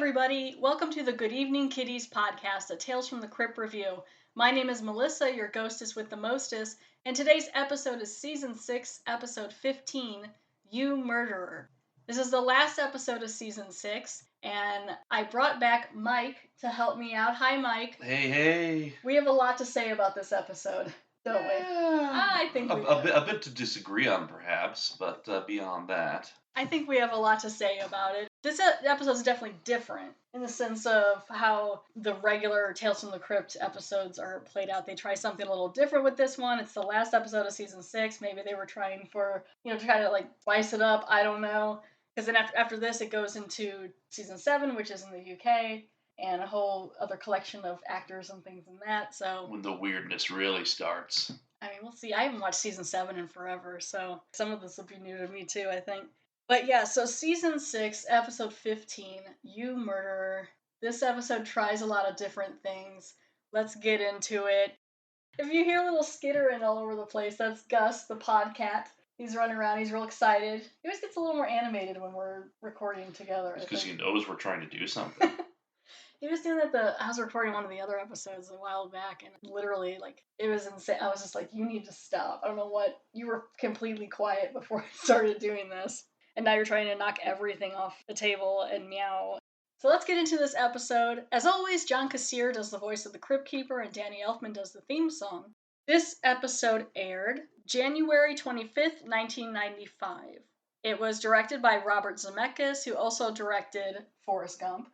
everybody. Welcome to the Good Evening Kitties podcast, a Tales from the Crypt review. My name is Melissa, your ghostess with the mostest, and today's episode is Season 6, Episode 15, You Murderer. This is the last episode of Season 6, and I brought back Mike to help me out. Hi, Mike. Hey. We have a lot to say about this episode, don't we? I think we do. A bit to disagree on, perhaps, but beyond that. I think we have a lot to say about it. This episode is definitely different in the sense of how the regular Tales from the Crypt episodes are played out. They try something a little different with this one. It's the last episode of Season 6. Maybe they were trying to try to spice it up. I don't know. Because then after this, it goes into Season 7, which is in the UK, and a whole other collection of actors and things in that. So when the weirdness really starts. I mean, we'll see. I haven't watched Season 7 in forever, so some of this will be new to me too, I think. But yeah, so Season 6, Episode 15, You Murderer. This episode tries a lot of different things. Let's get into it. If you hear little skittering all over the place, that's Gus, the podcat. He's running around. He's real excited. He always gets a little more animated when we're recording together. Because he knows we're trying to do something. He was doing that. I was recording one of the other episodes a while back, and literally, it was insane. I was just like, you need to stop. I don't know what. You were completely quiet before I started doing this. And now you're trying to knock everything off the table and meow. So let's get into this episode. As always, John Kassir does the voice of the Crypt Keeper, and Danny Elfman does the theme song. This episode aired January 25th, 1995. It was directed by Robert Zemeckis, who also directed Forrest Gump,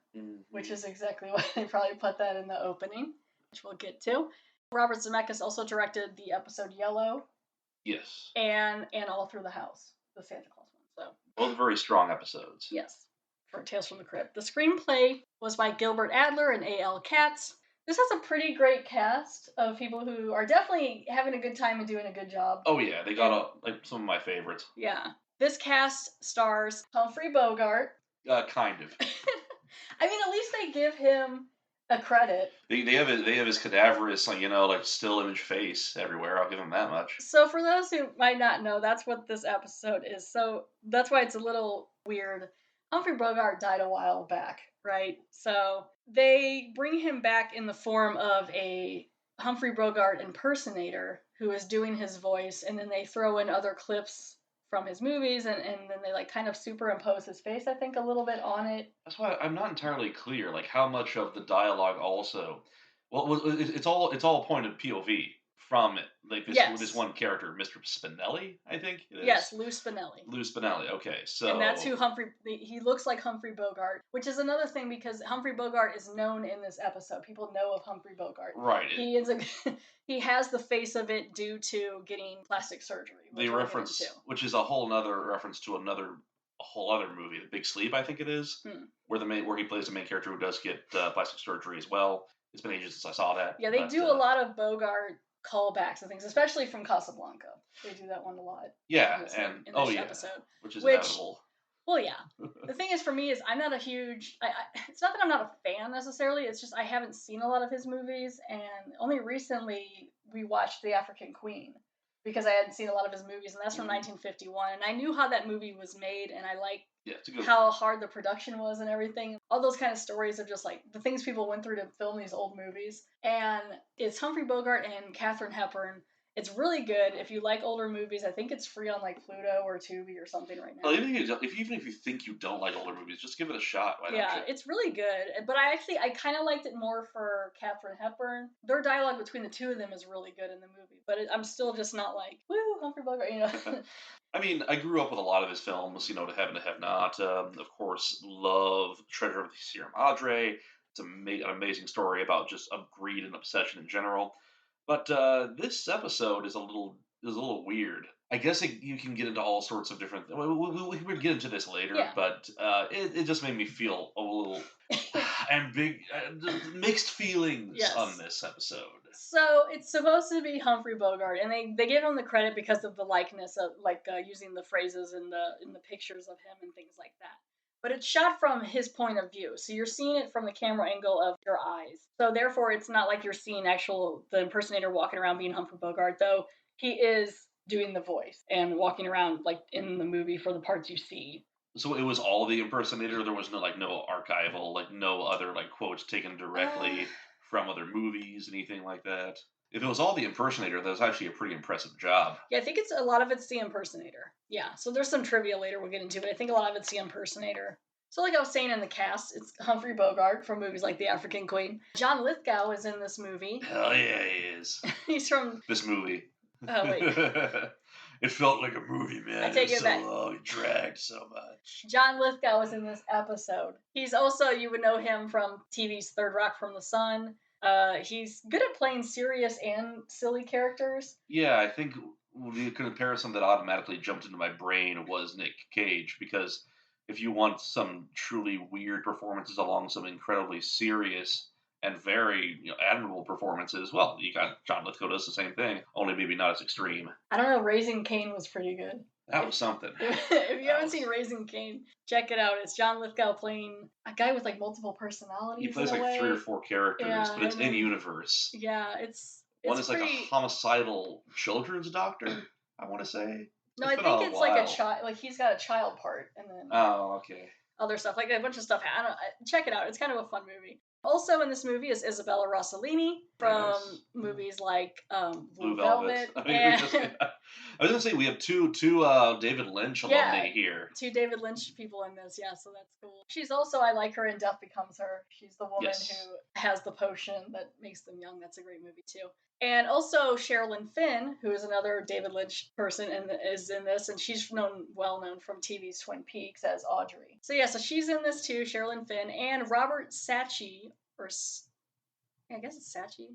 which is exactly why they probably put that in the opening, which we'll get to. Robert Zemeckis also directed the episode Yellow. Yes. And All Through the House, the Santa Claus one. So both very strong episodes. Yes, for Tales from the Crypt. The screenplay was by Gilbert Adler and A.L. Katz. This has a pretty great cast of people who are definitely having a good time and doing a good job. Oh yeah, they got some of my favorites. Yeah. This cast stars Humphrey Bogart. Kind of. I mean, at least they give him a credit. They have his cadaverous, still image face everywhere. I'll give him that much. So for those who might not know, that's what this episode is. So that's why it's a little weird. Humphrey Bogart died a while back, right? So they bring him back in the form of a Humphrey Bogart impersonator who is doing his voice, and then they throw in other clips from his movies, and then they kind of superimpose his face, I think, a little bit on it. That's why I'm not entirely clear, how much of the dialogue also. Well, it's all pointed POV from it, this one character, Mr. Spinelli, I think it is. Yes, Lou Spinelli. Lou Spinelli. Okay, so and that's who he looks like Humphrey Bogart, which is another thing because Humphrey Bogart is known in this episode. People know of Humphrey Bogart. Right. He has the face of it due to getting plastic surgery. They reference, which is a whole other reference to a whole other movie, The Big Sleep, I think it is, where he plays the main character who does get plastic surgery as well. It's been ages since I saw that. Yeah, they do a lot of Bogart callbacks and things, especially from Casablanca. They do that one a lot. Yeah, in this episode, which is inevitable. Well, yeah. The thing is, for me, is I'm not a huge. It's not that I'm not a fan necessarily. It's just I haven't seen a lot of his movies, and only recently we watched The African Queen because I hadn't seen a lot of his movies, and that's from 1951. And I knew how that movie was made, and I liked how hard the production was and everything. All those kind of stories of just the things people went through to film these old movies. And it's Humphrey Bogart and Katharine Hepburn. It's really good. If you like older movies, I think it's free on Pluto or Tubi or something right now. Well, even if you think you don't like older movies, just give it a shot. Why don't you? It's really good. But I kind of liked it more for Katharine Hepburn. Their dialogue between the two of them is really good in the movie. But I'm still just not woo, Humphrey Bogart, I mean, I grew up with a lot of his films, To Have and to Have Not. Of course, love Treasure of the Sierra Madre. It's an amazing story about just greed and obsession in general. But this episode is a little weird. I guess you can get into all sorts of different. We'll get into this later, but it just made me feel a little mixed feelings on this episode. So it's supposed to be Humphrey Bogart, and they give him the credit because of the likeness of using the phrases in the pictures of him and things like that. But it's shot from his point of view, so you're seeing it from the camera angle of your eyes. So therefore, it's not like you're seeing the impersonator walking around being Humphrey Bogart, though he is doing the voice and walking around in the movie for the parts you see. So it was all the impersonator. There was no like no archival, like no other like quotes taken Uh, directly from other movies, anything like that. If it was all the impersonator, that was actually a pretty impressive job. yeah, I think it's a lot of it's the impersonator. Yeah, so there's some trivia later we'll get into, but I think a lot of it's the impersonator. So, like I was saying in the cast, it's Humphrey Bogart from movies like The African Queen. John Lithgow is in this movie. Hell yeah, he is. He's from. This movie. Oh wait, It felt like a movie, I man. It take was it so back. long, it dragged so much. John Lithgow is in this episode. He's also, you would know him from TV's Third Rock from the Sun. He's good at playing serious and silly characters. Yeah, I think the comparison that automatically jumped into my brain was Nick Cage, because if you want some truly weird performances along some incredibly serious and very admirable performances, well, you got John Lithgow does the same thing, only maybe not as extreme. I don't know, Raising Cain was pretty good. That was something. If you That haven't was. seen Raising Cain, check it out. It's John Lithgow playing a guy with like multiple He personalities in plays a like three or way. four characters, Yeah, but it's and in then universe. yeah, One it's is like a pretty. homicidal children's doctor, I want to say. No, It's I been think a it's like a while. child. Like he's got a child part, and then Oh, okay. other stuff, like a bunch of stuff. I don't check it out. It's kind of a fun movie. Also in this movie is Isabella Rossellini Very from nice. movies like Blue Blue Velvet. Velvet I mean, we and just. I was gonna say we have two David Lynch yeah, alumni here. two David Lynch people in this. Yeah, so that's cool. She's also, I like her in Death Becomes Her. She's the woman Yes. who has the potion that makes them young. That's a great movie too. And also Sherilyn Fenn, who is another David Lynch person and is in this, and she's well known from TV's Twin Peaks as Audrey. So yeah, so she's in this too, Sherilyn Fenn, and Robert Saatchi, or I guess it's Saatchi.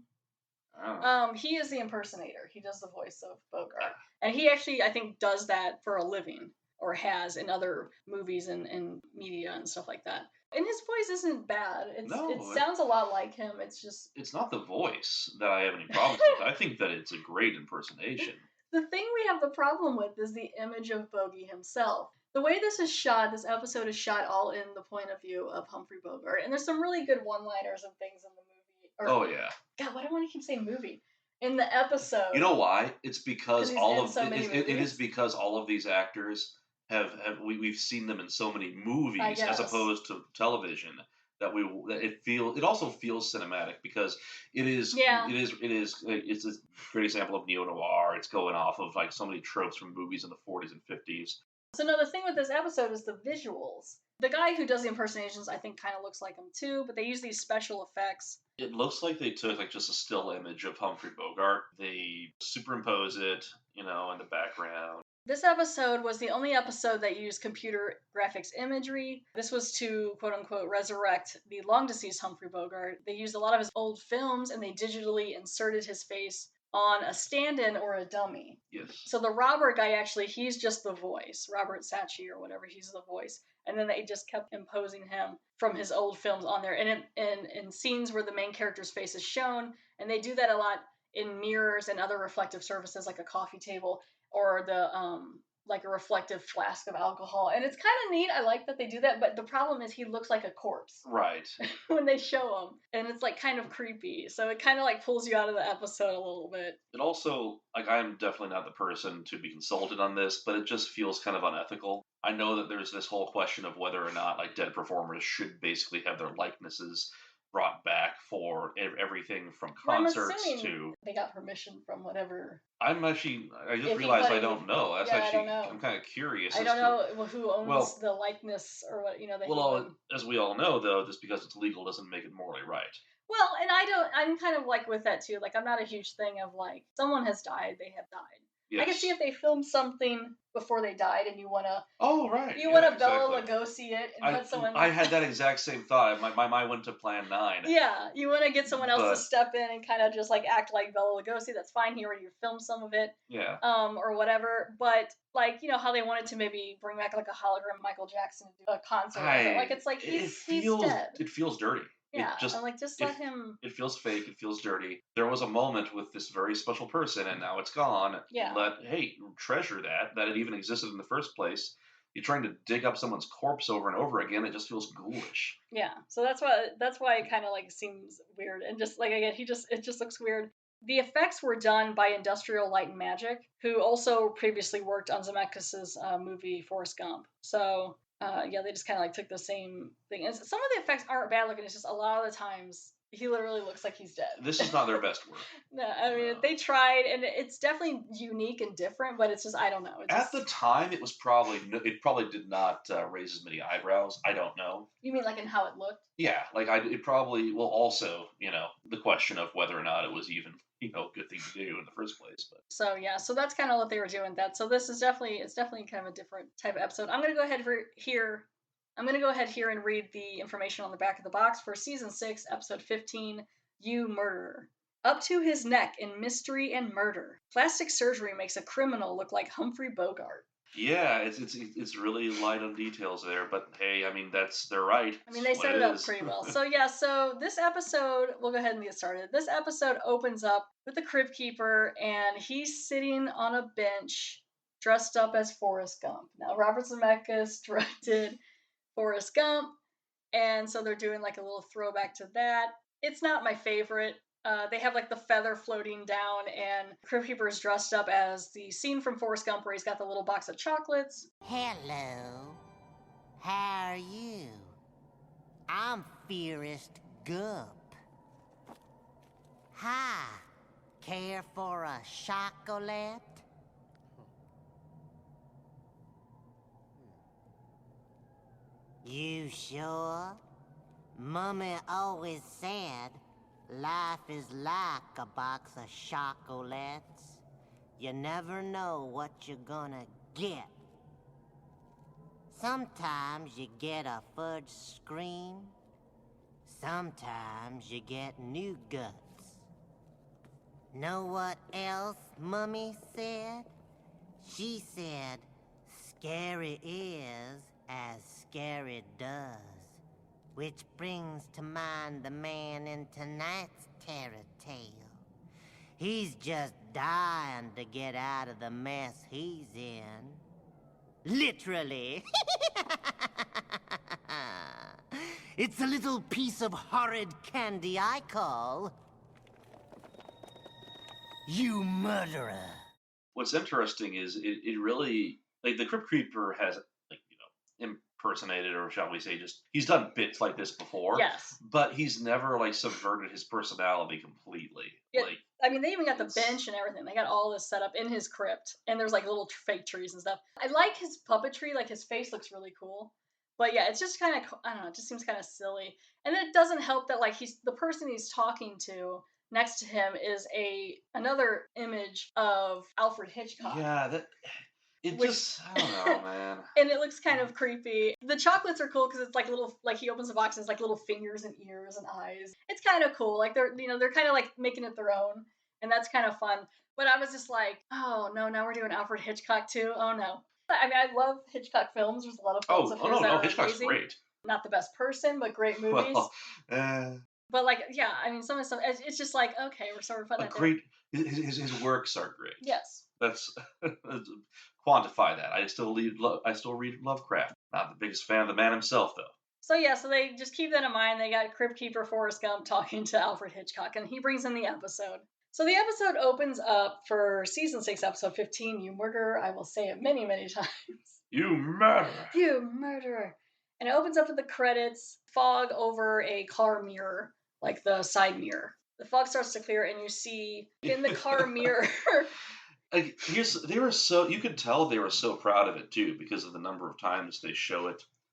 Oh. He is the impersonator. He does the voice of Bogart, and he actually, I think, does that for a living, or has in other movies and media and stuff like that. And his voice isn't bad. It No, sounds a lot like him. It's just it's not the voice that I have any problems with. I think that it's a great impersonation. the thing we have the problem with is the image of Bogie himself. The way this is shot, this episode is shot all in the point of view of Humphrey Bogart, and there's some really good one-liners and things in the movie. Or Oh yeah. God, why do I want to keep saying movie? In the episode. You know why? It's Because because he's all in of so many it is movies. because all of these actors we've seen them in so many I movies as guess. opposed to television that it also feels cinematic because Yeah. it's a great example of neo noir. It's going off of like so many tropes from movies in the 40s and 50s. So no, the thing with this episode is the visuals. The guy who does the impersonations, I think, kind of looks like him too, but they use these special effects. It looks like they took like just a still image of Humphrey Bogart. They superimpose it, in the background. This episode was the only episode that used computer graphics imagery. This was to, quote unquote, resurrect the long deceased Humphrey Bogart. They used a lot of his old films and they digitally inserted his face on a stand-in or a dummy. Yes. So the Robert guy, actually, he's just the voice. Robert Saatchi or whatever, he's the voice. And then they just kept imposing him from his old films on there. And in scenes where the main character's face is shown, and they do that a lot in mirrors and other reflective surfaces like a coffee table or the like a reflective flask of alcohol. And it's kind of neat. I like that they do that, but the problem is he looks like a corpse Right. when they show him, and it's like kind of creepy. So it kind of like pulls you out of the episode a little bit. It also, like, I'm definitely not the person to be consulted on this, but it just feels kind of unethical. I know that there's this whole question of whether or not, like, dead performers should basically have their likenesses brought back for everything from Well, I'm concerts assuming to. they got permission from whatever. I just If realized I anybody, don't know. That's yeah, I don't actually, know. I'm kind of curious I as don't to. know who owns Well, the likeness or what that he well, won. as we all know, though, just because it's legal doesn't make it morally right. Well, and I don't. I'm kind of like with that too. Like, I'm not a huge thing of like someone has died, they have died. Yes. I can see if they filmed something before they died, and you wanna Oh, right. Bela Exactly. Lugosi it and put someone. I had that exact same thought. My mind went to Plan 9. Yeah, you want to get someone else to But step in and kind of just like act like Bela Lugosi. That's fine. He already filmed some of it, yeah, or whatever. But like how they wanted to maybe bring back like a hologram Michael Jackson to do a concert. Like it's like he's dead. it feels dirty. Yeah, It just I'm like just it, let him. it feels fake. It feels dirty. There was a moment with this very special person, and now it's gone. Yeah. Treasure that it even existed in the first place. You're trying to dig up someone's corpse over and over again. It just feels ghoulish. Yeah, so that's why it kind of like seems weird, and just like again, it just looks weird. The effects were done by Industrial Light and Magic, who also previously worked on Zemeckis' movie Forrest Gump. So Yeah, they just kind of like took the same thing. And some of the effects aren't bad looking. It's just a lot of the times he literally looks like he's dead. This is not their best work. No, I mean No. they tried, and it's definitely unique and different, but it's just I don't know. At the time, it probably did not raise as many eyebrows. I don't know. You mean like in how it looked? Yeah, like it probably will also, the question of whether or not it was even, a good thing to do in the first place. But So yeah, so that's kind of what they were doing with that. So this is definitely kind of a different type of episode. I'm gonna go ahead here. I'm gonna go ahead here and read the information on the back of the box for season 6, episode 15. You Murderer. Up to his neck in mystery and murder. Plastic surgery makes a criminal look like Humphrey Bogart. yeah, it's really light on details there. But hey, I mean they're right. I mean, they set it up pretty well. So yeah, so this episode, we'll go ahead and get started. This episode opens up with the Crypt Keeper, and he's sitting on a bench, dressed up as Forrest Gump. Now, Robert Zemeckis directed Forrest Gump, and so they're doing like a little throwback to that. It's not my favorite. They have like the feather floating down, and Crypt Keeper is dressed up as the scene from Forrest Gump where he's got the little box of chocolates. Hello. How are you? I'm Forrest Gump. Hi. Care for a chocolate? You sure? Mummy always said life is like a box of chocolates. You never know what you're gonna get. Sometimes you get a fudge scream. Sometimes you get new guts. Know what else Mummy said? She said, scary is as scary does. Which brings to mind the man in tonight's terror tale. He's just dying to get out of the mess he's in. Literally. It's a little piece of horrid candy I call You Murderer. What's interesting is it really, like, the Crypt Keeper has, like, impersonated, or shall we say, just he's done bits like this before. Yes. But he's never like subverted his personality completely. Yeah, Like, I mean, they even got the bench and everything. They got all this set up in his crypt, and there's like little fake trees and stuff. I like his puppetry; like his face looks really cool. But yeah, it's just kind of, I don't know, it just seems kind of silly. And it doesn't help that like he's the person he's talking to next to him is another image of Alfred Hitchcock. yeah, I don't know, man. And it looks kind of creepy. The chocolates are cool because it's like little, like he opens the box and it's like little fingers and ears and eyes. It's kind of cool. Like they're kind of like making it their own, and that's kind of fun. But I was just like, oh no, now we're doing Alfred Hitchcock too. Oh no. I mean, I love Hitchcock films. There's a lot of films of his that are Hitchcock's amazing. great. Not the best person, but great movies. Well, but like, yeah, I mean, some of the stuff, it's just like, okay, we're sort of fun. His works are great. Yes. That's quantify that. I still read Lovecraft. Not the biggest fan of the man himself, though. So yeah, so they just keep that in mind. They got Crypt Keeper Forrest Gump talking to Alfred Hitchcock, and he brings in the episode. So the episode opens up for season 6, episode 15. You Murderer. I will say it many, many times. You murderer. You murderer. And it opens up with the credits, fog over a car mirror, like the side mirror. The fog starts to clear, and you see in the car mirror. Like, they were so, you could tell they were so proud of it too, because of the number of times they show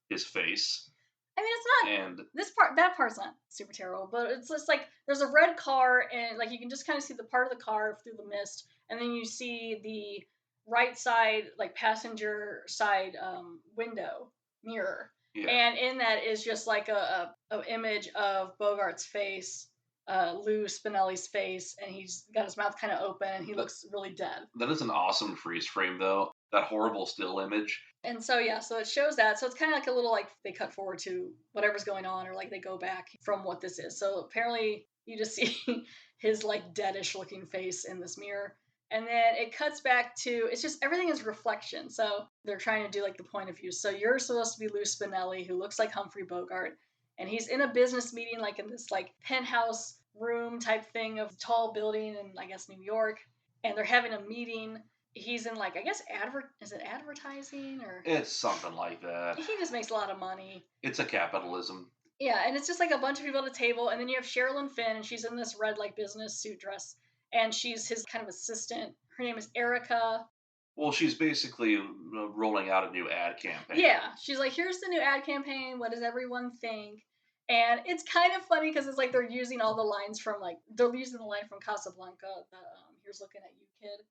his face. I mean, it's not that part's not super terrible, but it's just like there's a red car, and like you can just kind of see the part of the car through the mist, and then you see the right side, like passenger side window mirror, and in that is just like a image of Bogart's face. Lou Spinelli's face, and he's got his mouth kind of open, and he looks really dead. That is an awesome freeze frame, though. That horrible still image. And so, yeah, so it shows that. So it's kind of like a little, like, they cut forward to whatever's going on, or, like, they go back from what this is. So apparently you just see his, like, deadish looking face in this mirror. And then it cuts back to, it's just, everything is reflection. So they're trying to do, like, the point of view. So you're supposed to be Lou Spinelli, who looks like Humphrey Bogart. And he's in a business meeting, like, in this, like, penthouse room type thing of tall building in, I guess, New York. And they're having a meeting, he's in like, I guess, is it advertising or? It's something like that. He just makes a lot of money. It's a capitalism. Yeah, and it's just like a bunch of people at a table, and then you have Sherilyn Finn, and she's in this red like business suit dress, and she's his kind of assistant. Her name is Erica. Well, she's basically rolling out a new ad campaign. Yeah, she's like, here's the new ad campaign. What does everyone think? And it's kind of funny because it's like they're using all the lines from like, they're using the line from Casablanca, the here's looking at you, kid.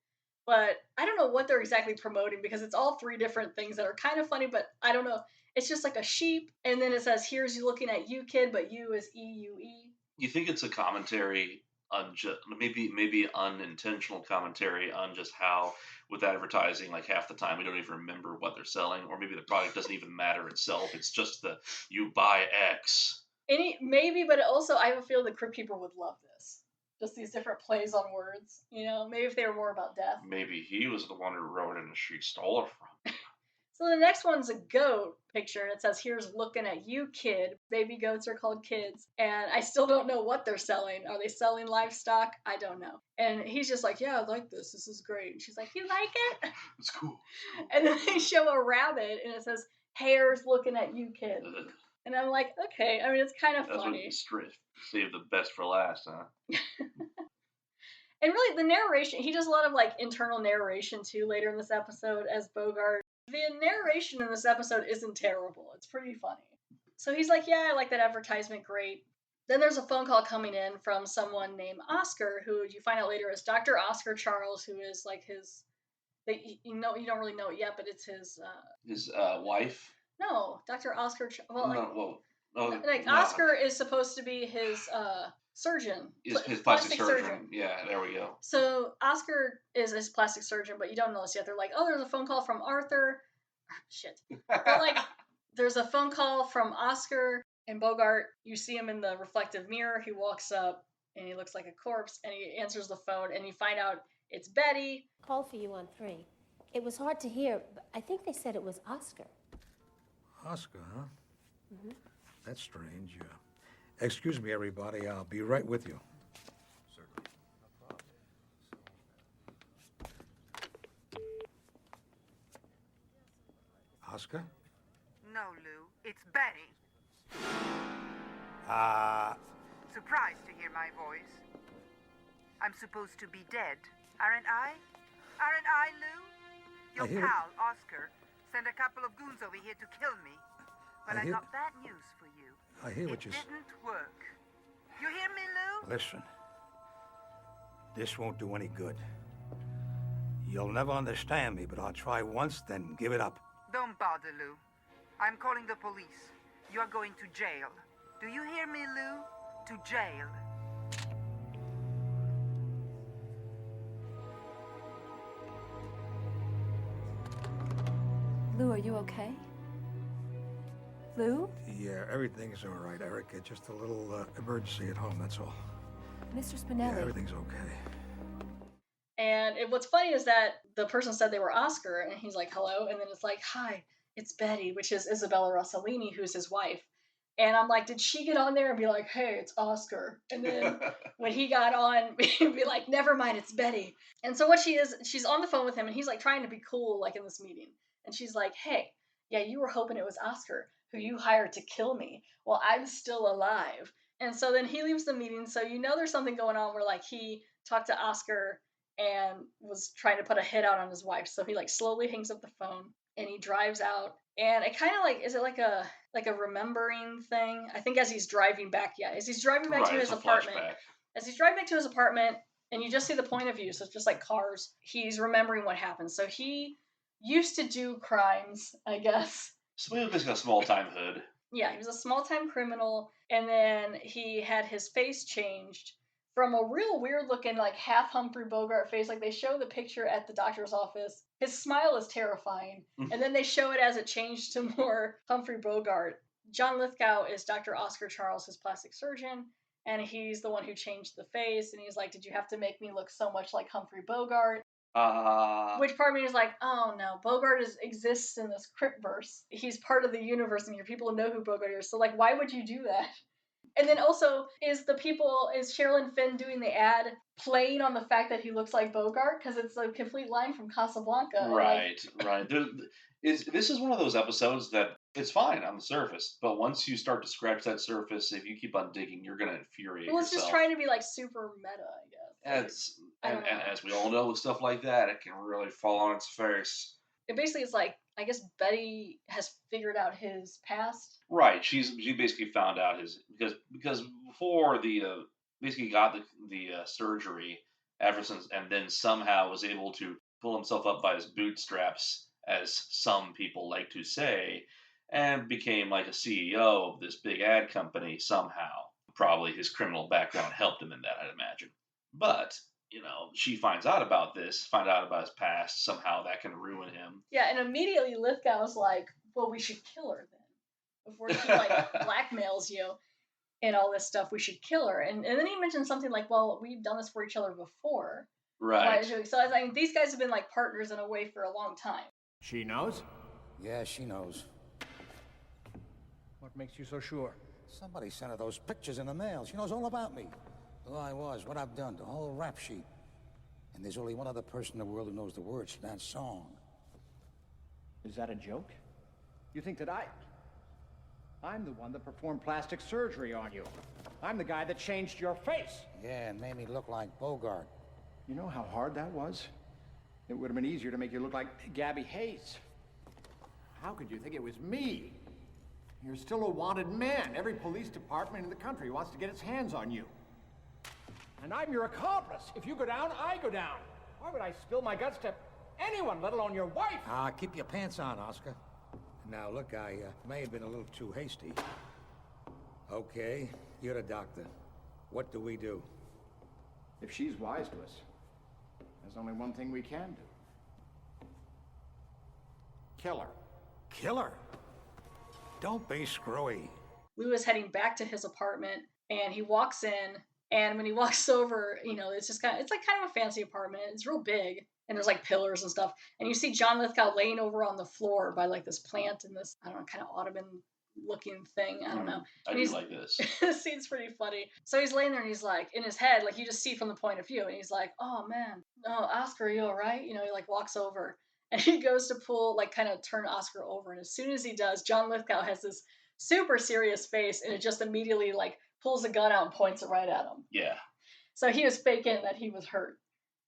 But I don't know what they're exactly promoting because it's all three different things that are kind of funny, but I don't know. It's just like a sheep, and then it says, here's you looking at you, kid, but you is E-U-E. You think it's a commentary on just maybe unintentional commentary on just how with advertising, like half the time we don't even remember what they're selling, or maybe the product doesn't even matter itself. It's just the you buy X. Maybe, but also I have a feel the Crypt Keeper would love this. Just these different plays on words, you know. Maybe if they were more about death. Maybe he was the one who wrote it and she stole it from. So the next one's a goat picture, and it says, here's looking at you, kid. Baby goats are called kids. And I still don't know what they're selling. Are they selling livestock? I don't know. And he's just like, yeah, I like this. This is great. And she's like, you like it? It's cool. And then they show a rabbit, and it says, hare's looking at you, kid. And I'm like, okay. I mean, it's kind of funny. Save the best for last, huh? And really, the narration, he does a lot of like internal narration too later in this episode as Bogart. The narration in this episode isn't terrible. It's pretty funny. So he's like, yeah, I like that advertisement. Great. Then there's a phone call coming in from someone named Oscar, who you find out later is Dr. Oscar Charles, who is like his, you don't really know it yet, but it's his wife. No, Dr. Oscar. Oscar is supposed to be his surgeon. His plastic surgeon. Yeah, there we go. So Oscar is his plastic surgeon, but you don't know this yet. They're like, oh, there's a phone call from Arthur. Shit. But like, there's a phone call from Oscar and Bogart. You see him in the reflective mirror. He walks up and he looks like a corpse, and he answers the phone, and you find out it's Betty. Call for you on 3. It was hard to hear, but I think they said it was Oscar. Oscar, huh? Mm-hmm. That's strange. Excuse me, everybody. I'll be right with you. Certainly. No problem. Oscar? No, Lou. It's Betty. Surprised to hear my voice. I'm supposed to be dead, aren't I? Aren't I, Lou? Your pal, Oscar, sent a couple of goons over here to kill me. But I got bad news for you. I hear what you say. It didn't work. You hear me, Lou? Listen. This won't do any good. You'll never understand me, but I'll try once, then give it up. Don't bother, Lou. I'm calling the police. You're going to jail. Do you hear me, Lou? To jail. Lou, are you okay? Lou? Yeah, everything's all right, Erica. Just a little emergency at home, that's all. Mr. Spinelli. Yeah, everything's okay. And what's funny is that the person said they were Oscar, and he's like, hello, and then it's like, hi, it's Betty, which is Isabella Rossellini, who's his wife. And I'm like, did she get on there and be like, hey, it's Oscar? And then when he got on, be like, never mind, it's Betty. And so what she's on the phone with him, and he's like trying to be cool, like in this meeting. And she's like, hey, yeah, you were hoping it was Oscar, who you hired to kill me. Well, I'm still alive. And so then he leaves the meeting. So you know there's something going on where like he talked to Oscar and was trying to put a hit out on his wife. So he like slowly hangs up the phone and he drives out. And it kind of like, is it like a remembering thing? I think as he's driving back, as he's driving back to his apartment. Flashback. As he's driving back to his apartment, and you just see the point of view, so it's just like cars, he's remembering what happened. So he used to do crimes, I guess. So he was a small-time hood. Yeah, he was a small-time criminal, and then he had his face changed from a real weird-looking, like, half Humphrey Bogart face. Like, they show the picture at the doctor's office. His smile is terrifying, and then they show it as it changed to more Humphrey Bogart. John Lithgow is Dr. Oscar Charles, his plastic surgeon, and he's the one who changed the face, and he's like, did you have to make me look so much like Humphrey Bogart? Which part of me is like, oh no, Bogart exists in this cryptverse. He's part of the universe, and your people know who Bogart is. So like, why would you do that? And then also, is Sherilyn Fenn doing the ad playing on the fact that he looks like Bogart? Because it's a complete line from Casablanca. Right, right. This is one of those episodes that it's fine on the surface, but once you start to scratch that surface, if you keep on digging, you're going to infuriate Well, it's yourself. just trying to be like super meta, I guess. And as we all know with stuff like that, it can really fall on its face. It basically is like, I guess Betty has figured out his past. Right. She basically found out his because before basically got the surgery ever since, and then somehow was able to pull himself up by his bootstraps, as some people like to say, and became like a CEO of this big ad company somehow. Probably his criminal background helped him in that, I'd imagine. But she finds out about his past. Somehow that can ruin him. Yeah, and immediately Lithgow's like, well, we should kill her then. Before she like blackmails you and all this stuff, we should kill her. And then he mentioned something like, well, we've done this for each other before. Right. So I mean, these guys have been like partners in a way for a long time. She knows? Yeah, she knows. What makes you so sure? Somebody sent her those pictures in the mail. She knows all about me. Who I was, what I've done, the whole rap sheet. And there's only one other person in the world who knows the words to that song. Is that a joke? You think that I'm the one that performed plastic surgery on you. I'm the guy that changed your face. Yeah, and made me look like Bogart. You know how hard that was? It would have been easier to make you look like Gabby Hayes. How could you think it was me? You're still a wanted man. Every police department in the country wants to get its hands on you. And I'm your accomplice. If you go down, I go down. Why would I spill my guts to anyone, let alone your wife? Keep your pants on, Oscar. Now, look, I may have been a little too hasty. Okay, you're the doctor. What do we do? If she's wise to us, there's only one thing we can do. Kill her. Kill her? Don't be screwy. Lou is heading back to his apartment, and he walks in, and when he walks over, it's just it's like kind of a fancy apartment. It's real big, and there's like pillars and stuff. And you see John Lithgow laying over on the floor by like this plant and this, I don't know, kind of ottoman looking thing. I don't know. I do like this. This scene's pretty funny. So he's laying there and he's like, in his head, like you just see from the point of view, and he's like, oh man, oh, Oscar, are you all right? He like walks over and he goes to kind of turn Oscar over. And as soon as he does, John Lithgow has this super serious face, and it just immediately like pulls a gun out and points it right at him. Yeah. So he was faking that he was hurt,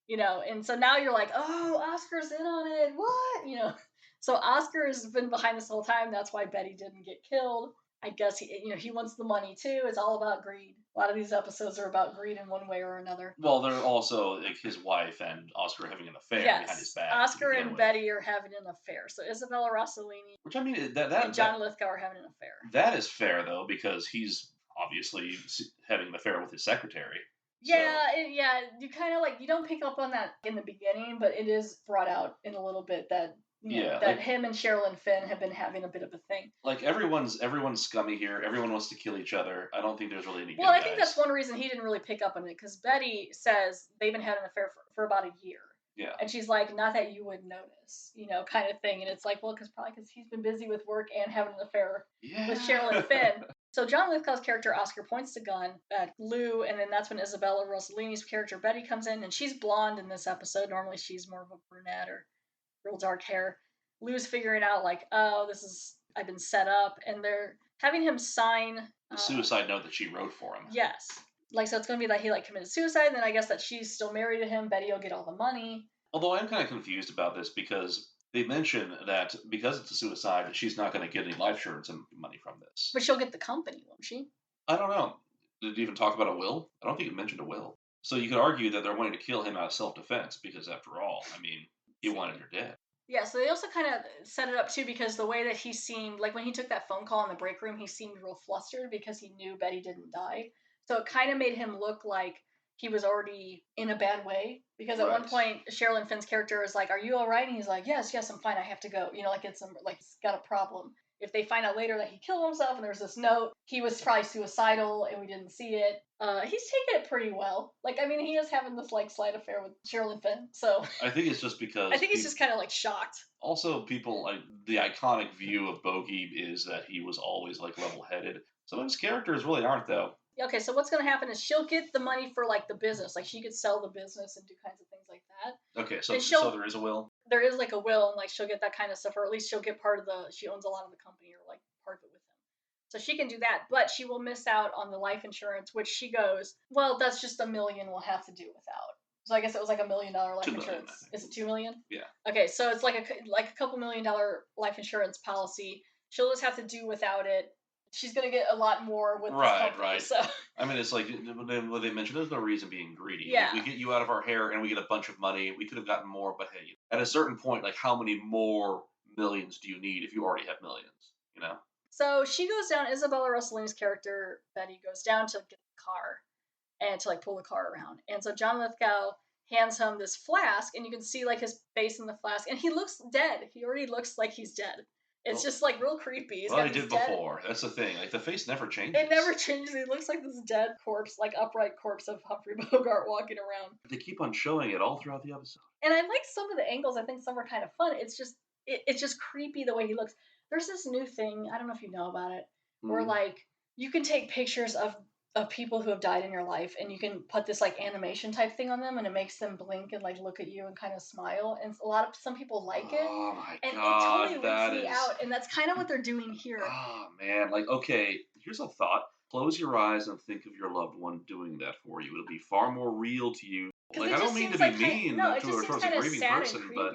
and so now you're like, oh, Oscar's in on it. What? So Oscar has been behind this whole time. That's why Betty didn't get killed. I guess he wants the money too. It's all about greed. A lot of these episodes are about greed in one way or another. Well, they're also like his wife and Oscar having an affair behind his back. Oscar and Betty are having an affair. So Isabella Rossellini, which I mean, and John Lithgow are having an affair. That is fair though, because he's obviously having an affair with his secretary. Yeah, you kind of you don't pick up on that in the beginning, but it is brought out in a little bit that him and Sherilyn Fenn have been having a bit of a thing. Like everyone's scummy here. Everyone wants to kill each other. I don't think there's really any. Well, I think that's one reason he didn't really pick up on it, because Betty says they've been having an affair for about a year. Yeah. And she's like, not that you would notice, kind of thing. And it's like, well, because he's been busy with work and having an affair with Sherilyn Fenn. So John Lithgow's character, Oscar, points the gun at Lou, and then that's when Isabella Rossellini's character, Betty, comes in, and she's blonde in this episode. Normally she's more of a brunette or real dark hair. Lou's figuring out, I've been set up, and they're having him sign the suicide note that she wrote for him. Yes. So it's going to be that he, committed suicide, and then I guess that she's still married to him. Betty will get all the money. Although I'm kind of confused about this, because they mention that because it's a suicide, she's not going to get any life insurance money from this. But she'll get the company, won't she? I don't know. Did it even talk about a will? I don't think it mentioned a will. So you could argue that they're wanting to kill him out of self-defense, because after all, he wanted her dead. Yeah, so they also kind of set it up, too, because the way that he seemed, when he took that phone call in the break room, he seemed real flustered because he knew Betty didn't die. So it kind of made him look like he was already in a bad way. Because at one point, Sherilyn Fenn's character is like, are you all right? And he's like, yes, I'm fine, I have to go. He's got a problem. if they find out later that he killed himself and there's this note, he was probably suicidal and we didn't see it. He's taking it pretty well. Like, I mean, he is having this like slight affair with Sherilyn Fenn, so I think it's just because I think he's just kind of like shocked. Also, people like the iconic view of Bogie is that he was always like level-headed. Some of his characters really aren't, though. Okay, so what's going to happen is she'll get the money for like the business. Like she could sell the business and do kinds of things like that. Okay, And so there is a will. There is like a will, and like she'll get that kind of stuff, or at least she'll get part of she owns a lot of the company, or like part of it with him. So she can do that, but she will miss out on the life insurance, which she goes, well, that's just $1 million we'll have to do without. So I guess it was like $1 million life $2 million, insurance. Is it $2 million? Yeah. Okay, so it's like a couple $1 million life insurance policy. She'll just have to do without it. She's gonna get a lot more with this company. Right. So I mean, it's like what they mentioned. There's no reason being greedy. Yeah. We get you out of our hair, and we get a bunch of money. We could have gotten more, but hey, at a certain point, like how many more millions do you need if you already have millions? You know. So she goes down. Isabella Rossellini's character Betty goes down to get the car and to like pull the car around. And so John Lithgow hands him this flask, and you can see like his face in the flask, and he looks dead. He already looks like he's dead. It's just like real creepy. Well, he did before. That's the thing. Like the face never changes. It never changes. He looks like this dead corpse, like upright corpse of Humphrey Bogart walking around. They keep on showing it all throughout the episode. And I like some of the angles. I think some are kind of fun. It's just creepy the way he looks. There's this new thing. I don't know if you know about it, where like you can take pictures of people who have died in your life, and you can put this like animation type thing on them, and it makes them blink and like look at you and kind of smile. And some people like it. Oh my and god, it totally weirds me out. And that's kind of what they're doing here. Oh man, like okay, here's a thought. Close your eyes and think of your loved one doing that for you. It'll be far more real to you. Like I don't mean to be mean towards a grieving person, but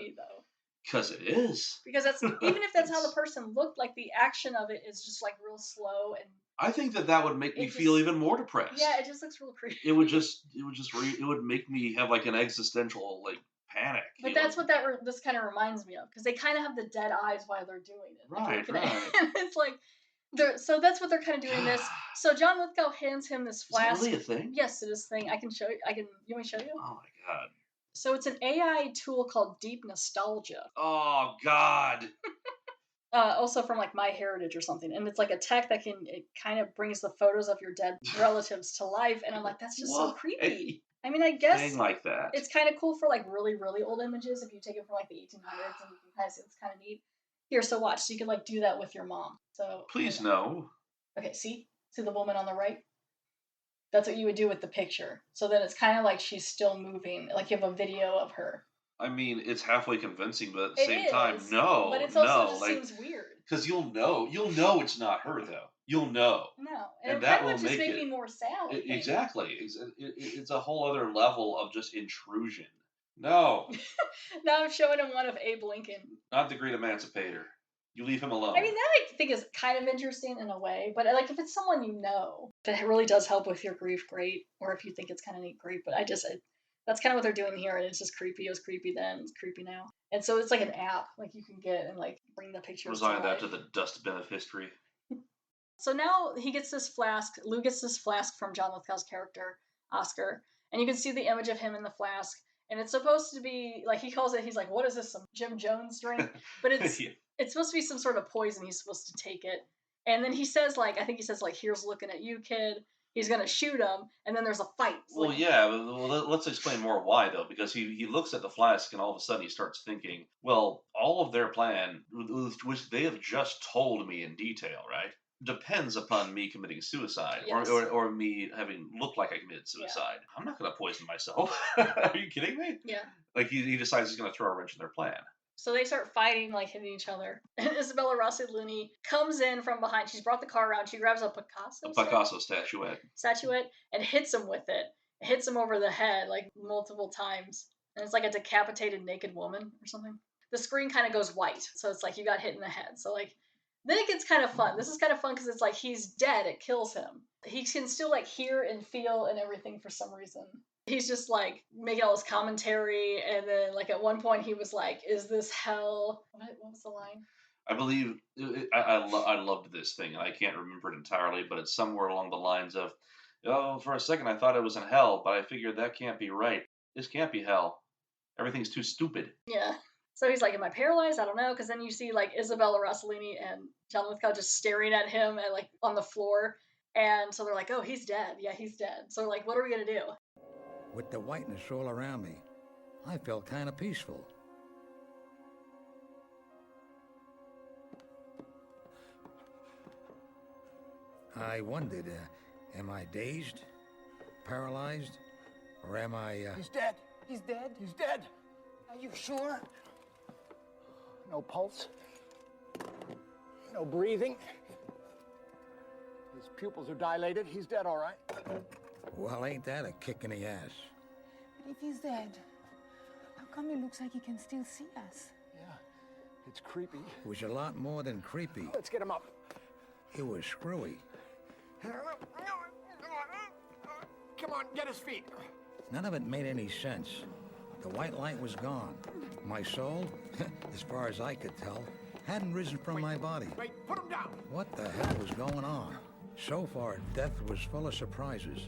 because it is. Because that's even if that's how the person looked, like the action of it is just like real slow, and I think that would make me feel even more depressed. Yeah, it just looks real creepy. It would make me have like an existential like panic. But that's what this kind of reminds me of, because they kind of have the dead eyes while they're doing it. Right. It's like so that's what they're kind of doing this. So John Lithgow hands him this flask. Is that really a thing? Yes, it is a thing. I can show you. You want me to show you? Oh my god. So it's an AI tool called Deep Nostalgia. Oh god. Also from like MyHeritage or something, and it's like a tech that it kind of brings the photos of your dead relatives to life, and I'm like, that's just so creepy. I mean, I guess thing like that. It's kind of cool for like really, really old images if you take it from like the 1800s, and you can kind of see it's kind of neat. Here, so watch. So you can like do that with your mom. So please no. Okay, see the woman on the right. That's what you would do with the picture. So then it's kind of like she's still moving, like you have a video of her. I mean, it's halfway convincing, but at the same time, no. But it's also just seems weird. Because you'll know it's not her though. You'll know. No, and that will will just make it me more sad. Exactly. It's a whole other level of just intrusion. No. Now I'm showing him one of Abe Lincoln. Not the Great Emancipator. You leave him alone. I mean, that I think is kind of interesting in a way, but like if it's someone you know, that really does help with your grief, great. Or if you think it's kind of neat, great. But that's kind of what they're doing here, and it's just creepy. It was creepy then, it's creepy now. And so it's like an app, like you can get and like bring the pictures. Resign that to the dustbin of history. So now he gets this flask. Lou gets this flask from John Lithgow's character, Oscar, and you can see the image of him in the flask. And it's supposed to be like he calls it. He's like, "What is this? Some Jim Jones drink?" But it's it's supposed to be some sort of poison. He's supposed to take it, and then he says like, I think he says like, "Here's looking at you, kid." He's gonna shoot him, and then there's a fight. Well, yeah. Well, let's explain more why though, because he looks at the flask and all of a sudden he starts thinking, well, all of their plan, which they have just told me in detail, right, depends upon me committing suicide, yes. or me having looked like I committed suicide. Yeah. I'm not gonna poison myself. Are you kidding me? Yeah. Like he decides he's gonna throw a wrench in their plan. So they start fighting, like hitting each other. And Isabella Rossellini comes in from behind. She's brought the car around. She grabs a Picasso statuette and hits him with it. Hits him over the head like multiple times. And it's like a decapitated naked woman or something. The screen kind of goes white. So it's like you got hit in the head. So like then it gets kind of fun. This is kind of fun because it's like he's dead. It kills him. He can still like hear and feel and everything for some reason. He's just like making all this commentary, and then like at one point he was like, "Is this hell?" What was the line? I believe I loved this thing, and I can't remember it entirely, but it's somewhere along the lines of, "Oh, for a second I thought it was in hell, but I figured that can't be right. This can't be hell. Everything's too stupid." Yeah. So he's like, am I paralyzed? I don't know. Because then you see like Isabella Rossellini and John Lithgow just staring at him and like on the floor. And so they're like, oh, he's dead. Yeah, he's dead. So they're like, what are we going to do? With the whiteness all around me, I felt kind of peaceful. I wondered, am I dazed, paralyzed, or am I, He's dead. He's dead. He's dead. Are you sure? No pulse. No breathing. His pupils are dilated. He's dead, all right. Well, ain't that a kick in the ass? But if he's dead, how come it looks like he can still see us? Yeah, it's creepy. It was a lot more than creepy. Let's get him up. It was screwy. Come on, get his feet. None of it made any sense. The white light was gone. My soul, as far as I could tell, hadn't risen from my body. Wait, put him down. What the hell was going on? So far, death was full of surprises.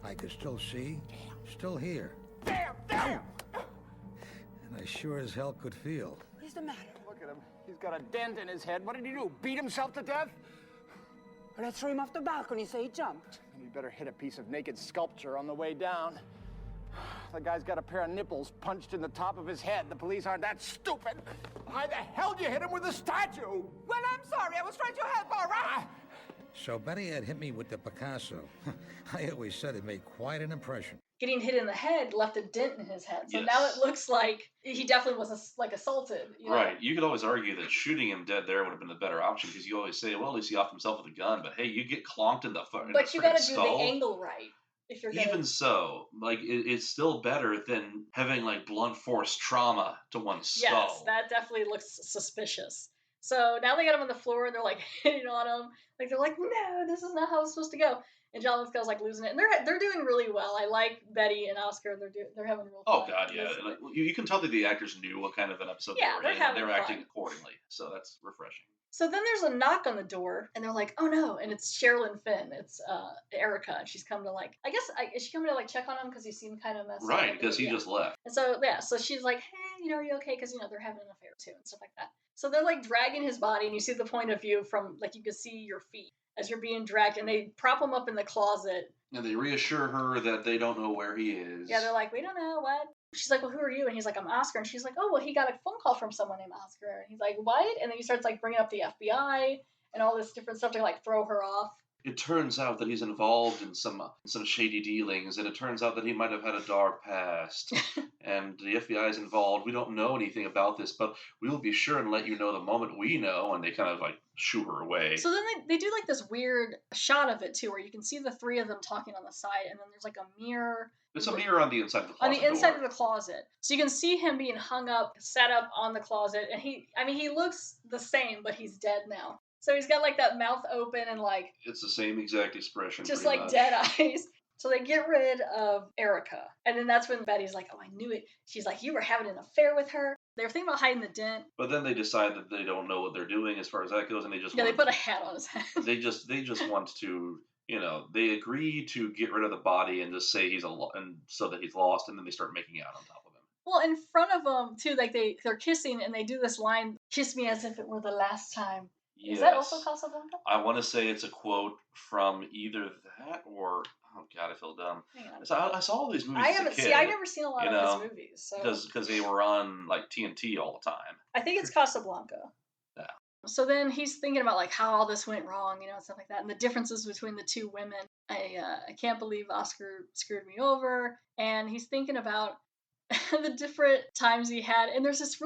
I could still see, still hear. Damn! And I sure as hell could feel. What's the matter? Look at him. He's got a dent in his head. What did he do? Beat himself to death? Well, let's throw him off the balcony so he jumped. And he better hit a piece of naked sculpture on the way down. The guy's got a pair of nipples punched in the top of his head. The police aren't that stupid. Why the hell did you hit him with a statue? Well, I'm sorry. I was trying to help, all right? So Betty had hit me with the Picasso. I always said it made quite an impression. Getting hit in the head left a dent in his head. So Yes. now it looks like he definitely was assaulted. You know? Right. You could always argue that shooting him dead there would have been the better option because you always say, well, at least he offed himself with a gun. But hey, you get clonked in the But you got to do skull. the angle right if you're gonna. Even so, like it's still better than having like blunt force trauma to one's skull. Yes, that definitely looks suspicious. So now they got him on the floor and they're like hitting on him. Like they're like, no, this is not how it's supposed to go. And John Lithgow's like losing it, and they're doing really well. I like Betty and Oscar. They're having real fun. Oh God, yeah. Like, you can tell that the actors knew what kind of an episode Yeah, they they're were in, and having they were acting fun. accordingly. So that's refreshing. So then there's a knock on the door, and they're like, oh no, and it's Sherilyn Fenn. It's Erica, and she's come to like, is she coming to like check on him because he seemed kind of messed up? Right, because he Yeah. just left. And so yeah, so she's like, hey, are you okay? Because they're having an affair too and stuff like that. So they're like dragging his body, and you see the point of view from like you can see your feet as you're being dragged, and they prop him up in the closet. And they reassure her that they don't know where he is. Yeah, they're like, we don't know what. She's like, well, who are you? And he's like, I'm Oscar. And she's like, oh, well, he got a phone call from someone named Oscar. And he's like, what? And then he starts like bringing up the FBI and all this different stuff to like throw her off. It turns out that he's involved in some shady dealings, and it turns out that he might have had a dark past. And the FBI is involved. We don't know anything about this, but we will be sure and let you know the moment we know. And they kind of like shoo her away. So then they do like this weird shot of it too, where you can see the three of them talking on the side, and then there's like a mirror. There's a mirror on the inside of the closet On the inside door. of the closet. So you can see him being hung up, set up on the closet, and he looks the same, but he's dead now. So he's got like that mouth open and like It's the same exact expression. just pretty like much. dead eyes. So they get rid of Erica. And then that's when Betty's like, oh, I knew it. She's like, you were having an affair with her. They were thinking about hiding the dent. But then they decide that they don't know what they're doing as far as that goes, and they just Yeah, they want, put a hat on his head. they just want to, they agree to get rid of the body and just say and so that he's lost, and then they start making out on top of him. Well, in front of them too, like they're kissing and they do this line, kiss me as if it were the last time. Yes. Is that also Casablanca? I want to say it's a quote from either that or oh God, I feel dumb. Hang on. So I saw all these movies I as a haven't kid. seen. I've never seen a lot of his movies, so because they were on like TNT all the time. I think it's Casablanca. Yeah. So then he's thinking about like how all this went wrong, and stuff like that, and the differences between the two women. I can't believe Oscar screwed me over, and he's thinking about the different times he had, and there's this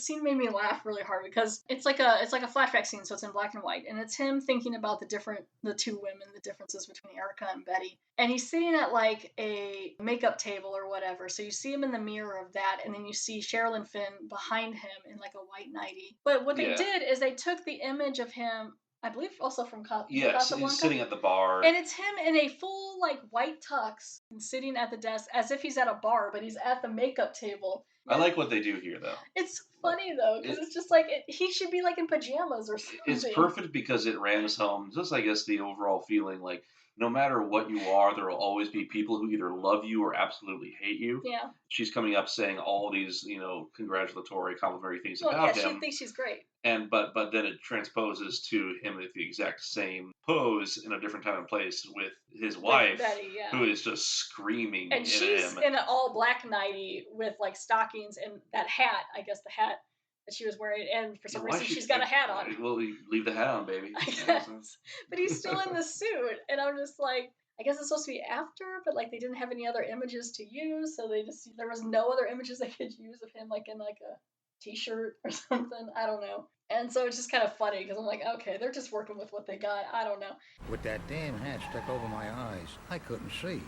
scene made me laugh really hard because it's like a flashback scene, so it's in black and white, and it's him thinking about the two women, the differences between Erica and Betty, and he's sitting at like a makeup table or whatever, so you see him in the mirror of that, and then you see Sherilyn Fenn behind him in like a white nightie. But what they did is they took the image of him, I believe also from Yes, Casablanca. he's sitting at the bar. And it's him in a full, like, white tux and sitting at the desk as if he's at a bar, but he's at the makeup table. I like what they do here, though. It's funny though, because it's just like he should be like in pajamas or something. It's perfect because it rams home just, I guess, the overall feeling like no matter what you are, there will always be people who either love you or absolutely hate you. Yeah. She's coming up saying all these, congratulatory, complimentary things Well, about yeah, him. she thinks she's great. And but then it transposes to him at the exact same pose in a different time and place with his wife, Betty, yeah. who is just screaming And at she's him. in an all black nightie with like stockings and that hat. I guess the hat that she was wearing, and for some reason she's got a hat on. Well, leave the hat on, baby. I guess. But he's still in the suit, and I'm just like, I guess it's supposed to be after, but like they didn't have any other images to use, so there was no other images they could use of him like in like a t-shirt or something. I don't know. And so it's just kind of funny because I'm like, okay, they're just working with what they got. I don't know. With that damn hat stuck over my eyes, I couldn't see.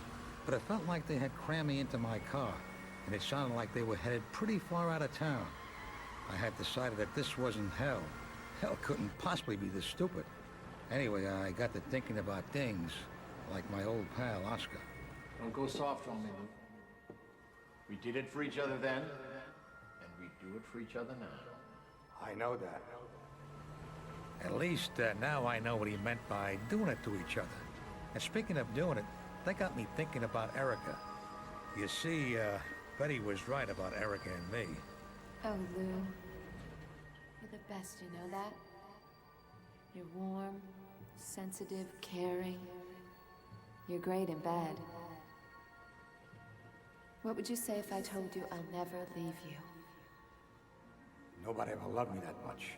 But it felt like they had crammed me into my car, and it sounded like they were headed pretty far out of town. I had decided that this wasn't hell. Hell couldn't possibly be this stupid. Anyway, I got to thinking about things like my old pal, Oscar. Don't go soft on me, Luke. We did it for each other then, and we do it for each other now. I know that. At least now I know what he meant by doing it to each other. And speaking of doing it, that got me thinking about Erica. You see, Betty was right about Erica and me. Oh, Lou. You're the best, you know that? You're warm, sensitive, caring. You're great in bed. What would you say if I told you I'll never leave you? Nobody ever loved me that much.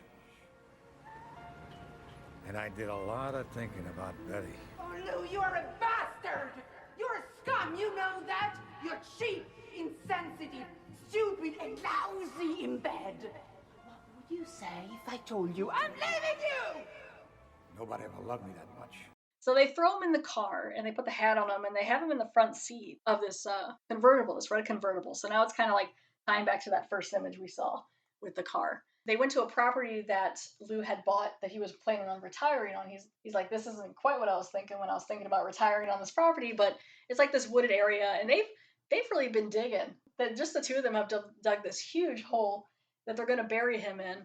And I did a lot of thinking about Betty. Oh, Lou, you're a bastard! You're a scum, you know that? You're cheap, insensitive, stupid, and lousy in bed. What would you say if I told you I'm leaving you? Nobody ever loved me that much. So they throw him in the car, and they put the hat on him, and they have him in the front seat of this convertible, this red convertible. So now it's kind of like tying back to that first image we saw with the car. They went to a property that Lou had bought that he was planning on retiring on. He's like, this isn't quite what I was thinking when I was thinking about retiring on this property, but it's like this wooded area, and they've really been digging. That just the two of them have dug this huge hole that they're going to bury him in.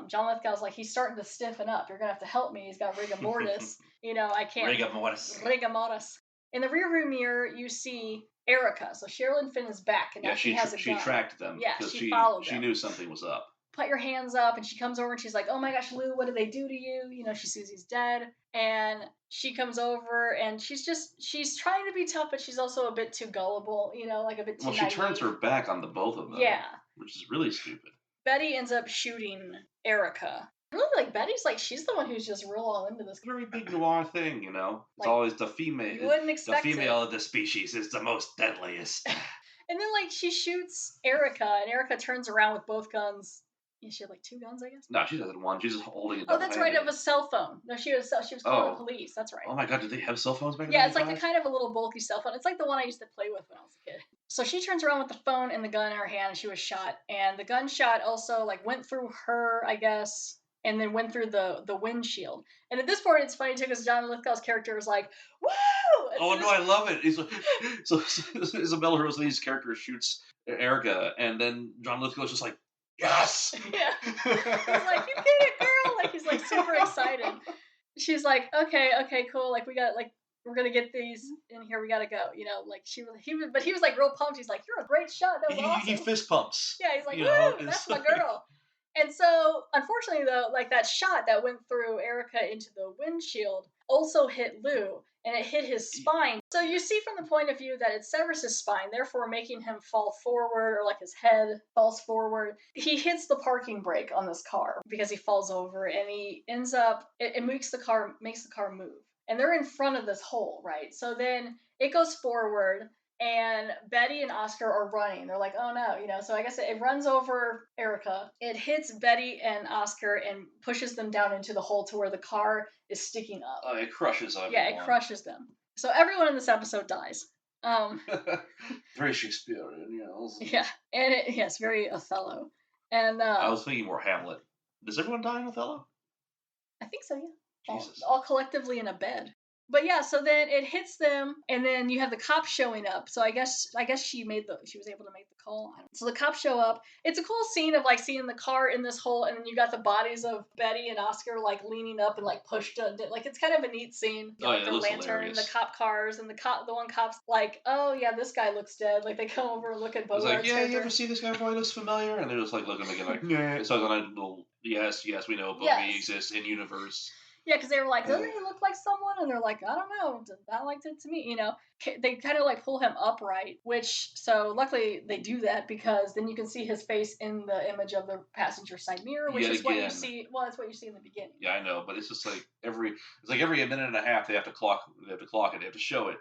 John Lithgow's like, he's starting to stiffen up. You're going to have to help me. He's got rigor mortis. I can't. Rigor mortis. Rigor mortis. In the rearview mirror, you see Erica. So Sherilyn Finn is back, and now she has a gun. She tracked them. Yeah, because she followed them. She knew something was up. Put your hands up, and she comes over and she's like, oh my gosh, Lou, what did they do to you? She sees he's dead, and she comes over and she's trying to be tough, but she's also a bit too gullible, like a bit too Well, she naive. turns her back on the both of them. Yeah. Which is really stupid. Betty ends up shooting Erica. Really, like, Betty's like, she's the one who's just real all into this. Very big noir thing, It's Like, always the female. You wouldn't expect the female of the species is the most deadliest. And then, like, she shoots Erica, and Erica turns around with both guns. Yeah, she had like two guns, I guess. No, she doesn't one. She's just holding it. Oh, that's right. It was a cell phone. No, she was calling the police. That's right. Oh my God, did they have cell phones back then? Yeah, it's like a kind of a little bulky cell phone. It's like the one I used to play with when I was a kid. So she turns around with the phone and the gun in her hand, and she was shot. And the gunshot also like went through her, I guess, and then went through the windshield. And at this point, it's funny too because John Lithgow's character is like, "Woo!" Oh no, I love it. He's like, so Isabella Rossellini's character shoots Erica, and then John Lithgow's just like, yes! Yeah. He's like, you did it, girl! Like, he's like super excited. She's like, okay, cool. Like, we're gonna get these in here. We gotta go. Like he was like real pumped. He's like, you're a great shot. That was awesome. He fist pumps. Yeah, he's like, woo, that's my girl. And so, unfortunately, though, like that shot that went through Erica into the windshield also hit Lou, and it hit his spine. So you see from the point of view that it severs his spine, therefore making him fall forward, or like his head falls forward. He hits the parking brake on this car because he falls over, and he ends up, it makes the car move. And they're in front of this hole, right? So then it goes forward, and Betty and Oscar are running. They're like, oh no, so I guess it runs over Erica. It hits Betty and Oscar and pushes them down into the hole to where the car is sticking up. Oh, it crushes everyone. Yeah, it crushes them. So everyone in this episode dies. Very Shakespearean, Yeah, and it's very Othello. And I was thinking more Hamlet. Does everyone die in Othello? I think so, yeah. Jesus. All collectively in a bed. But yeah, so then it hits them, and then you have the cops showing up. So I guess she was able to make the call. So the cops show up. It's a cool scene of like seeing the car in this hole, and then you got the bodies of Betty and Oscar like leaning up and like pushed up. Like it's kind of a neat scene. Oh, Like yeah, the it looks lantern, hilarious. the cop cars, and the one cop's like, oh yeah, this guy looks dead. Like they come over and look at Bogart's It's like, yeah, character. you ever see this guy before? He looks familiar, and they're just like looking again, like, nah. So then I little, yes, we know Bogie exists in universe. Yeah, because they were like, doesn't he look like someone? And they're like, I don't know, that looked it to me, you know. They kind of like pull him upright, so luckily they do that because then you can see his face in the image of the passenger side mirror, which is what you see. Well, that's what you see in the beginning. Yeah, I know, but it's just like every minute and a half they have to clock it, they have to show it.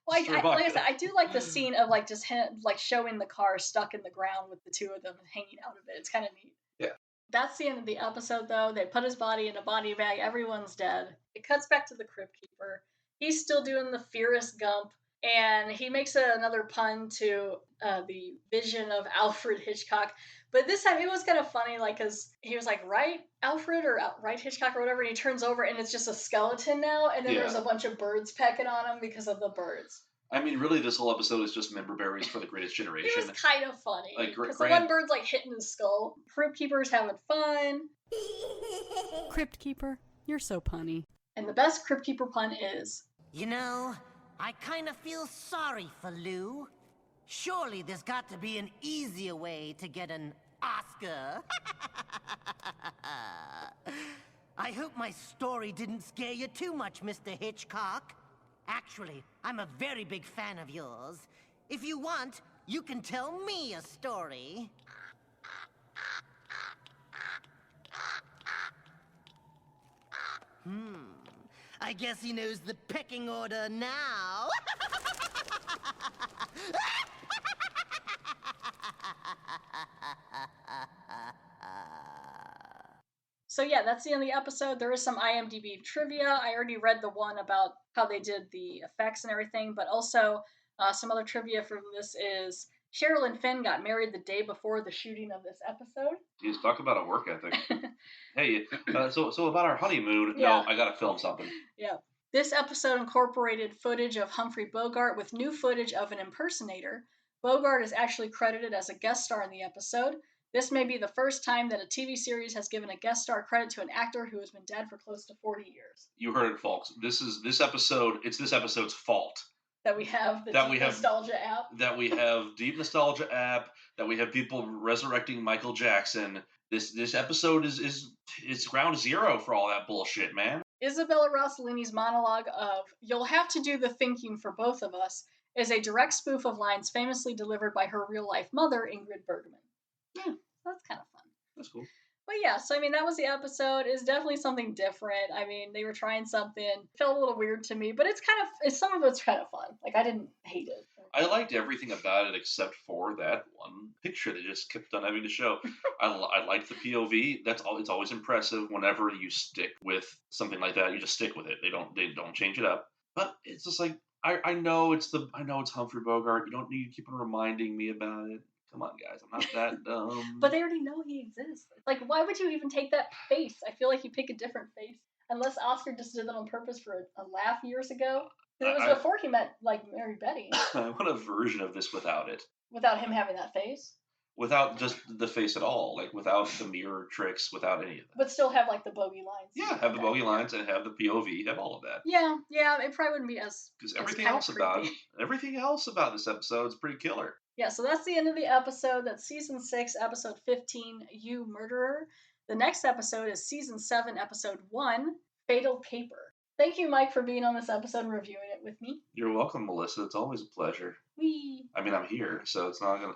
Well, like I said, I do like the scene of like just him, like showing the car stuck in the ground with the two of them hanging out of it. It's kind of neat. Yeah. That's the end of the episode, though. They put his body in a body bag. Everyone's dead. It cuts back to the Crypt Keeper. He's still doing the Fierce Gump, and he makes another pun to the vision of Alfred Hitchcock. But this time it was kind of funny, like, because he was like, right, Alfred, or right, Hitchcock, or whatever, and he turns over, and it's just a skeleton now, and then there's a bunch of birds pecking on him because of the birds. I mean, really, this whole episode is just member berries for the Greatest Generation. It was kind of funny. Like, because the one bird's, like, hitting his skull. Crypt Keeper's having fun. Crypt Keeper, you're so punny. And the best Crypt Keeper pun is... You know, I kind of feel sorry for Lou. Surely there's got to be an easier way to get an Oscar. I hope my story didn't scare you too much, Mr. Hitchcock. Actually, I'm a very big fan of yours. If you want, you can tell me a story. I guess he knows the pecking order now. So yeah, that's the end of the episode. There is some IMDb trivia. I already read the one about how they did the effects and everything, but also some other trivia from this is Cheryl and Finn got married the day before the shooting of this episode. Jeez, talk about a work ethic. Hey, so about our honeymoon, Yeah. No, I gotta film something. Yeah. This episode incorporated footage of Humphrey Bogart with new footage of an impersonator. Bogart is actually credited as a guest star in the episode. This may be the first time that a TV series has given a guest star credit to an actor who has been dead for close to 40 years. You heard it, folks. It's this episode's fault. That we have the Deep Nostalgia app. That we have Deep Nostalgia app. That we have people resurrecting Michael Jackson. This episode is ground zero for all that bullshit, man. Isabella Rossellini's monologue of "You'll have to do the thinking for both of us" is a direct spoof of lines famously delivered by her real-life mother, Ingrid Bergman. Yeah, that's kind of fun. That's cool. But yeah, so I mean, that was the episode. It's definitely something different. I mean, they were trying something. It felt a little weird to me, but some of it's kind of fun. Like, I didn't hate it. I liked everything about it except for that one picture they just kept on having to show. I liked the POV. It's always impressive whenever you stick with something like that. You just stick with it. They don't change it up. But it's just like I know it's Humphrey Bogart. You don't need to keep on reminding me about it. Come on, guys. I'm not that dumb. But they already know he exists. Like, why would you even take that face? I feel like you pick a different face. Unless Oscar just did that on purpose for a laugh years ago. It was before he married Betty. I want a version of this without it. Without him having that face? Without just the face at all. Like, without the mirror tricks, without any of that. But still have, like, the Bogie lines. Yeah, have the Bogie lines and have the POV, have all of that. Yeah, it probably wouldn't be as... Because everything else about this episode is pretty killer. Yeah, so that's the end of the episode. That's Season 6, Episode 15, You Murderer. The next episode is Season 7, Episode 1, Fatal Caper. Thank you, Mike, for being on this episode and reviewing it with me. You're welcome, Melissa. It's always a pleasure. Whee! I mean, I'm here, so it's not gonna...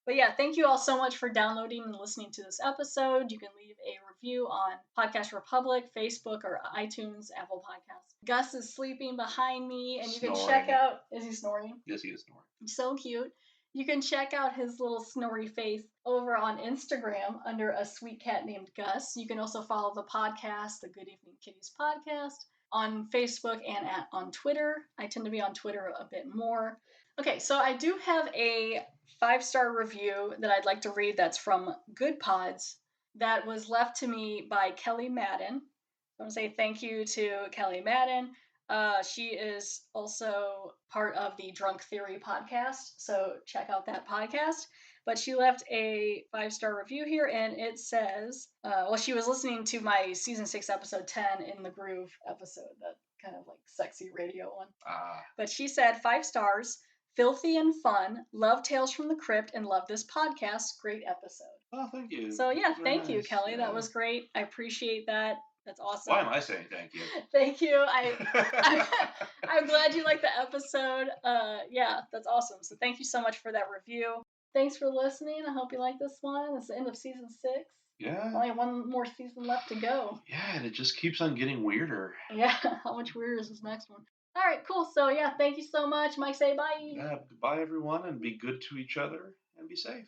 But yeah, thank you all so much for downloading and listening to this episode. You can leave a review on Podcast Republic, Facebook, or iTunes, Apple Podcasts. Gus is sleeping behind me, and you can check out... Is he snoring? Yes, he is snoring. So cute. You can check out his little snory face over on Instagram under a sweet cat named Gus. You can also follow the podcast, the Good Evening Kitties podcast, on Facebook and on Twitter. I tend to be on Twitter a bit more. Okay, so I do have a 5-star review that I'd like to read that's from Good Pods that was left to me by Kelly Madden. I want to say thank you to Kelly Madden. She is also part of the Drunk Theory podcast, so check out that podcast. But she left a 5-star review here, and it says, well, she was listening to my season 6, episode 10 in the Groove episode, that kind of like sexy radio one. But she said, 5 stars, filthy and fun, love Tales from the Crypt, and love this podcast. Great episode. Oh, thank you. So yeah, thank you, nice. Kelly. Yeah. That was great. I appreciate that. That's awesome. Why am I saying thank you? Thank you. I'm glad you liked the episode. Yeah, that's awesome. So thank you so much for that review. Thanks for listening. I hope you like this one. It's the end of season 6. Yeah. Only one more season left to go. Yeah, and it just keeps on getting weirder. Yeah, how much weirder is this next one? All right, cool. So yeah, thank you so much. Mike, say bye. Yeah, goodbye everyone, and be good to each other, and be safe.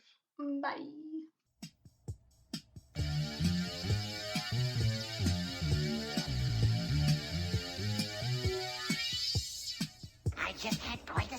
Bye. I just had quite a